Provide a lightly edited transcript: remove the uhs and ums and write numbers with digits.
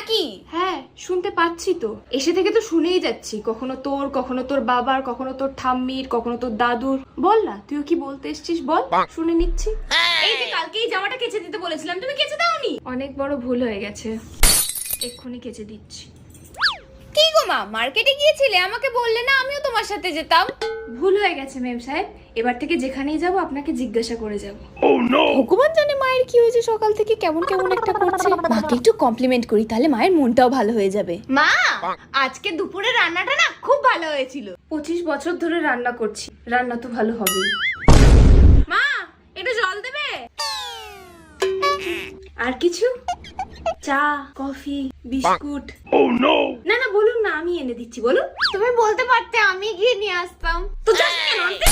নাকি? হ্যাঁ শুনতে পাচ্ছি তো, এসে থেকে তো শুনেই যাচ্ছি, কখনো তোর বাবার, কখনো তোর ঠাম্মির, কখনো তোর দাদুর। বল না তুইও কি বলতে এসছিস বল, শুনে নিচ্ছি। এই যে কালকে এই জামাটা কেচে দিতে বলেছিলাম, তুমি কেচে দাওনি? অনেক বড় ভুল হয়ে গেছে, এক্ষুনি কেচে দিচ্ছি। কি গো মা, মার্কেটে গিয়েছিলে, আমাকে বললে না, আমিও তোমার সাথে যেতাম। ভুল হয়ে গেছে মেম সাহেব, এবার থেকে যেখানেই যাব আপনাকে জিজ্ঞাসা করে যাব। ভগবান জানে মায়ের কি হয়েছে, সকাল থেকে কেমন কেমন একটা করছে। মাকে একটু কমপ্লিমেন্ট করি, তাহলে মায়ের মনটাও ভালো হয়ে যাবে। মা, আজকে দুপুরে রান্নাটা না খুব ভালো হয়েছিল। 25 বছর ধরে রান্না করছি, রান্না তো ভালো হবেই। মা, একটু জল দেবে? আর কিছু? চা, কফি, বিস্কুট? না না বলুন না, আমি এনে দিচ্ছি, বলুন। তুমি বলতে পারতে, আমি গিয়ে নিয়ে আসতাম। তো যাস না কেন আনতে?